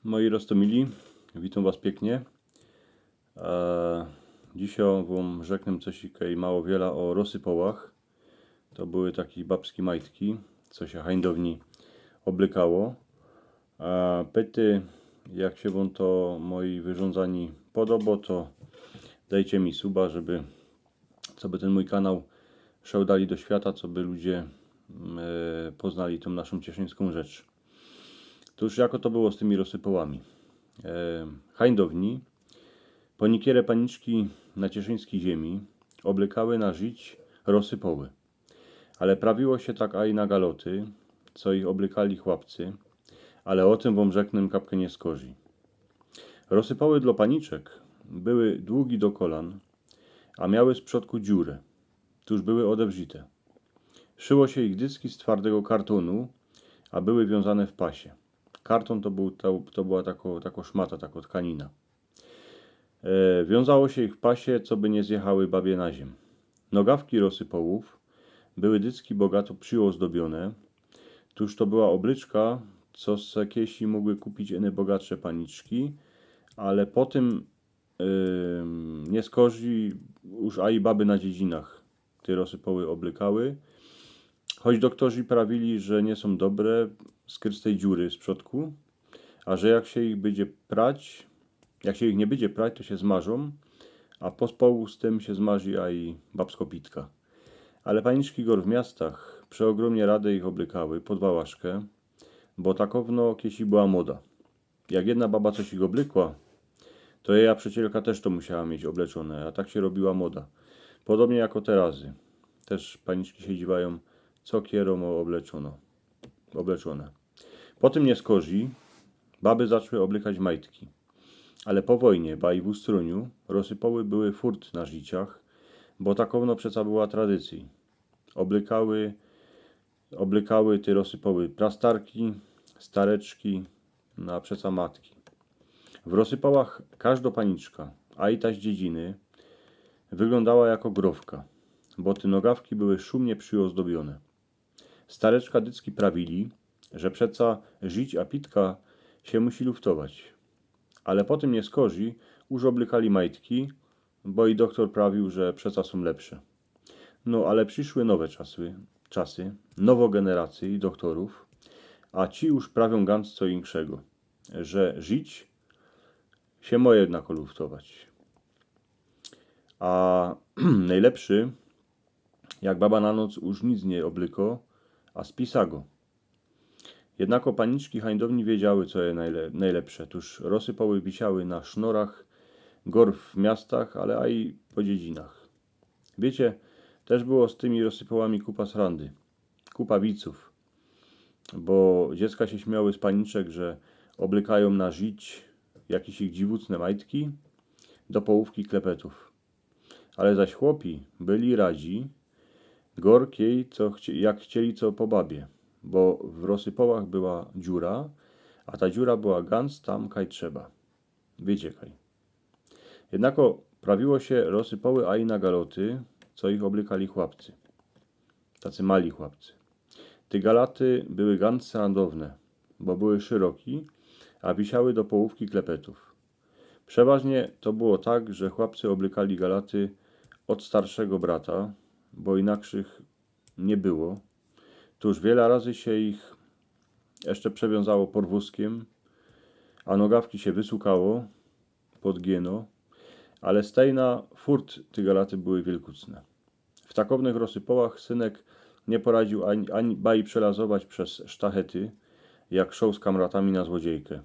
Moi Rostomili, witam Was pięknie. Dzisiaj Wam rzeknę coś mało wiele o rosypołach. To były takie babskie majtki, co się hańdowni oblykało. Pyty, jak się Wam to moi wyrządzani podoba, to dajcie mi suba, co by ten mój kanał szedł dali do świata, co by ludzie poznali tą naszą cieszyńską rzecz. To już jako to było z tymi rosypołami. Hańdowni po niektóre paniczki na cieszyńskiej ziemi oblykały na żyć rosypoły. Ale prawiło się tak aj na galoty, co ich oblykali chłopcy, ale o tym wam rzeknę kapkę nie skorzy. Rosypoły dla paniczek były długi do kolan, a miały z przodku dziurę, tuż były odewrzite. Szyło się ich dyski z twardego kartonu, a były wiązane w pasie. Karton to była taka szmata, taka tkanina. Wiązało się ich w pasie, co by nie zjechały babie na ziem. Nogawki rosypołów były dycki bogato przyozdobione, tuż to była obryczka, co z kiesi mogły kupić inne bogatsze paniczki, ale po tym nie skorzy już a i baby na dziedzinach te rosypoły oblykały, choć doktorzy prawili, że nie są dobre z tej dziury z przodku, a że jak się ich nie będzie prać, to się zmarzą, a pospołu z tym się zmarzy a i babskopitka. Ale paniczki gor w miastach przeogromnie rady ich oblykały pod wałaszkę, bo takowno kiesi była moda. Jak jedna baba coś ich oblykła, to jej przyjacielka też to musiała mieć obleczone, a tak się robiła moda. Podobnie jako terazy. Też paniczki się dziwają, co kieromo obleczone. Po tym nie skorzy, baby zaczęły oblykać majtki. Ale po wojnie, ba i w ustruniu, rosypoły były furt na życiach, bo takowno przeca była tradycji. Oblykały te rosypoły prastarki, stareczki, na przeca matki. W rosypałach każda paniczka, a i ta z dziedziny, wyglądała jako growka, bo te nogawki były szumnie przyozdobione. Stareczka dycki prawili, że przeca żyć a pitka się musi luftować. Ale po tym nie skorzy, już oblykali majtki, bo i doktor prawił, że przeca są lepsze. No ale przyszły nowe czasy, nowo generacji doktorów, a ci już prawią ganz co inszego, że żyć się moje jednak luftować. A najlepszy, jak baba na noc już nic nie oblyko, a spisa go. Jednako paniczki hańdowni wiedziały, co je najlepsze, tuż rosypoły wisiały na sznurach gor w miastach, ale a i po dziedzinach. Wiecie, też było z tymi rosypołami kupa srandy, kupa wiców, bo dziecka się śmiały z paniczek, że oblykają na żyć jakieś ich dziwucne majtki do połówki klepetów. Ale zaś chłopi byli radzi gorkiej, jak chcieli co po babie, bo w rosypołach była dziura, a ta dziura była ganz tam, kaj trzeba. Wiecie kaj. Jednako prawiło się rosypoły a i na galoty, co ich oblykali chłopcy. Tacy mali chłopcy. Te galaty były ganz sandowne, bo były szeroki, a wisiały do połówki klepetów. Przeważnie to było tak, że chłopcy oblykali galaty od starszego brata, bo inakszych nie było. Tuż wiele razy się ich jeszcze przewiązało porwózkiem, a nogawki się wysukało pod gieno, ale stejna furt te galaty były wielkucne. W takownych rosypołach synek nie poradził ani bai przelazować przez sztachety, jak szał z kamratami na złodziejkę,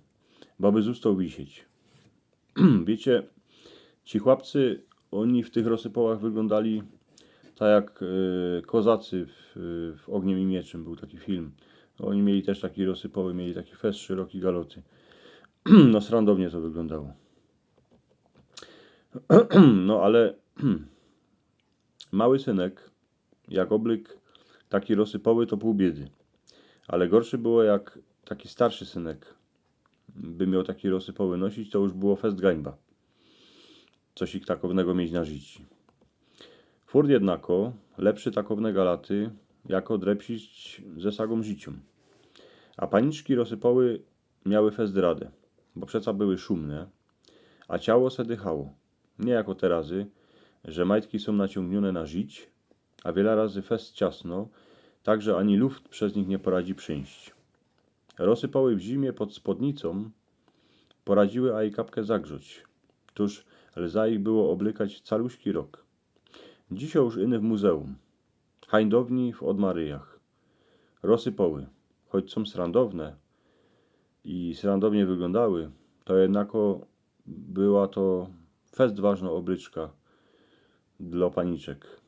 bo by został wisieć. Wiecie, ci chłopcy, oni w tych rosypołach wyglądali tak jak kozacy w Ogniem i Mieczem, był taki film. Oni mieli też taki rosypoły, mieli taki fest, szeroki galoty. No srandownie to wyglądało. No ale mały synek, jak oblyk taki rosypoły, to pół biedy. Ale gorszy było, jak taki starszy synek by miał taki rosypoły nosić, to już było fest gańba. Coś ich takownego mieć na życi. Furt jednako lepszy takowne galaty, jako drepsić ze sagą życią. A paniczki rosypoły miały fest radę. bo przeca były szumne, a ciało se dychało. Nie jako terazy, że majtki są naciągnione na żyć, a wiele razy fest ciasno, tak że ani luft przez nich nie poradzi przyjść. Rozsypały w zimie pod spodnicą, poradziły a i kapkę zagrzać. Tuż lza ich było oblykać caluśki rok. Dzisiaj już iny w muzeum, hańdowni w Odmaryjach. Rozsypały, choć są srandowne i srandownie wyglądały, to jednako była to fest ważna obryczka dla paniczek.